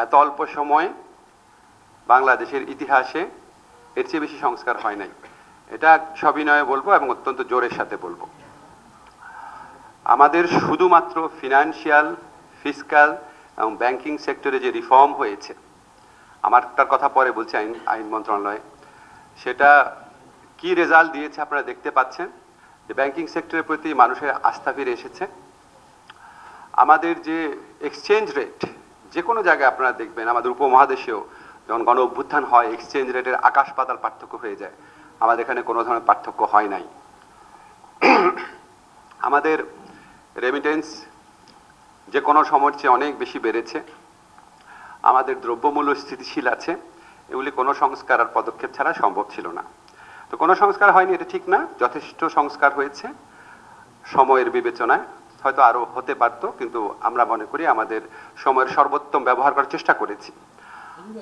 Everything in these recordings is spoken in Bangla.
এত অল্প সময়ে বাংলাদেশের ইতিহাসে এর চেয়ে বেশি সংস্কার হয় নাই। এটা সবিনয়ে বলবো এবং অত্যন্ত জোরের সাথে বলবো। আমাদের শুধুমাত্র ফিনান্সিয়াল, ফিসক্যাল এবং ব্যাংকিং সেক্টরে যে রিফর্ম হয়েছে, আমার তার কথা পরে বলছি আইন মন্ত্রণালয়ে, সেটা কি রেজাল্ট দিয়েছে আপনারা দেখতে পাচ্ছেন যে ব্যাংকিং সেক্টরের প্রতি মানুষের আস্থা ফিরে এসেছে। আমাদের যে এক্সচেঞ্জ রেট, যে কোনো জায়গায় আপনারা দেখবেন, আমাদের উপমহাদেশেও যখন গণ অভ্যুত্থান হয় এক্সচেঞ্জ রেটের আকাশ পাতাল পার্থক্য হয়ে যায়। আমাদের এখানে কোনো ধরনের পার্থক্য হয় নাই। আমাদের রেমিটেন্স যে কোনো সময়ের চেয়ে অনেক বেশি বেড়েছে। আমাদের দ্রব্যমূল্য স্থিতিশীল আছে। এগুলি কোনো সংস্কার আর পদক্ষেপ ছাড়া সম্ভব ছিল না। তো কোনো সংস্কার হয়নি এটা ঠিক না, যথেষ্ট সংস্কার হয়েছে সময়ের বিবেচনায়। হয়তো আরও হতে পারতো, কিন্তু আমরা মনে করি আমাদের সময়ের সর্বোত্তম ব্যবহার করার চেষ্টা করেছি।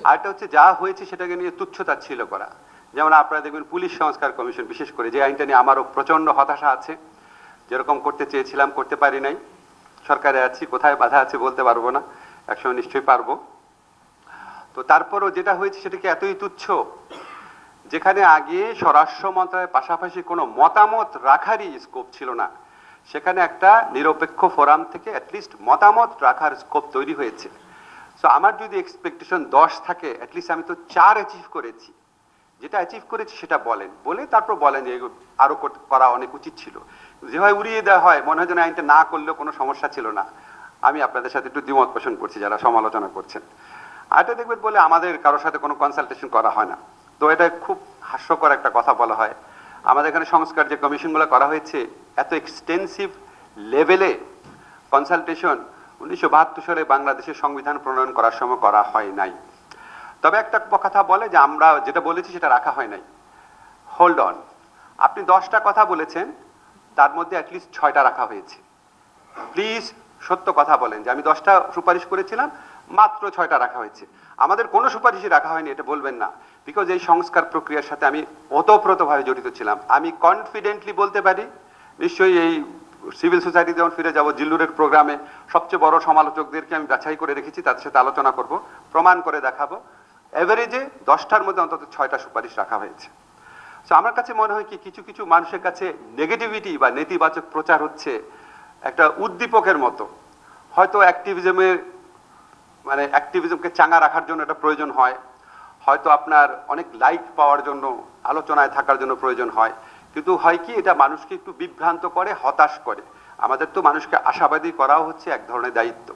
আরেকটা হচ্ছে যা হয়েছে সেটাকে নিয়ে তুচ্ছতাচ্ছিল্য করা। যেমন আপনারা দেখবেন পুলিশ সংস্কার কমিশন, বিশেষ করে যে আইনটা নিয়ে আমারও প্রচণ্ড হতাশা আছে। যেরকম করতে চেয়েছিলাম করতে পারি নাই। সরকারে আছি, কোথায় বাধা আছে বলতে পারবো না, একসময় নিশ্চয়ই পারবো। তো তারপরও যেটা হয়েছে সেটাকে এতই তুচ্ছ, যেখানে আগে স্বরাষ্ট্র মন্ত্রণালয়ের পাশাপাশি কোনো মতামত রাখারই স্কোপ ছিল না, সেখানে একটা নিরপেক্ষ ফোরাম থেকে অ্যাটলিস্ট মতামত রাখার স্কোপ তৈরি হয়েছে। সো আমার যদি এক্সপেকটেশন 10 থাকে, অ্যাটলিস্ট আমি তো 4 অ্যাচিভ করেছি। যেটা অ্যাচিভ করেছি সেটা বলেন, বলে তারপর বলেন যে আরও করা অনেক উচিত ছিল। যেভাবে উড়িয়ে দেওয়া হয়, মনে হয় যেন আইনটা না করলেও কোনো সমস্যা ছিল না। আমি আপনাদের সাথে একটু দ্বিমত পোষণ করছি যারা সমালোচনা করছেন। আরেকটা দেখবেন বলে আমাদের কারোর সাথে কোনো কনসালটেশন করা হয় না। তো এটা খুব হাস্যকর একটা কথা বলা হয়। আমাদের এখানে সংস্কার যে কমিশনগুলো করা হয়েছে, এত এক্সটেন্সিভ লেভেলে কনসালটেশন 1972 সালে বাংলাদেশের সংবিধান প্রণয়ন করার সময় করা হয় নাই। তবে একটা কথা বলে যে আমরা যেটা বলেছি সেটা রাখা হয় নাই। হোল্ড অন, আপনি 10টা কথা বলেছেন, তার মধ্যে অ্যাটলিস্ট 6টা রাখা হয়েছে। প্লিজ সত্য কথা বলেন যে আমি 10টা সুপারিশ করেছিলাম, মাত্র 6টা রাখা হয়েছে। আমাদের কোনো সুপারিশই রাখা হয়নি এটা বলবেন না, বিকজ এই সংস্কার প্রক্রিয়ার সাথে আমি ওতপ্রোতভাবে জড়িত ছিলাম। আমি কনফিডেন্টলি বলতে পারি, নিশ্চয়ই এই সিভিল সোসাইটি যখন ফিরে যাব, জিল্লুরের প্রোগ্রামে সবচেয়ে বড় সমালোচকদেরকে আমি বাছাই করে রেখেছি, তাদের সাথে আলোচনা করব, প্রমাণ করে দেখাবো। এভারেজে 10টার মধ্যে অন্তত 6টা সুপারিশ রাখা হয়েছে। সো আমার কাছে মনে হয় কি, কিছু কিছু মানুষের কাছে নেগেটিভিটি বা নেতিবাচক প্রচার হচ্ছে একটা উদ্দীপকের মতো। হয়তো অ্যাক্টিভিজমকে চাঙ্গা রাখার জন্য এটা প্রয়োজন হয়, হয়তো আপনার অনেক লাইক পাওয়ার জন্য, আলোচনায় থাকার জন্য প্রয়োজন হয়, কিন্তু হয় কি, এটা মানুষকে একটু বিভ্রান্ত করে, হতাশ করে। আমাদের তো মানুষকে আশাবাদী করাও হচ্ছে এক ধরনের দায়িত্ব।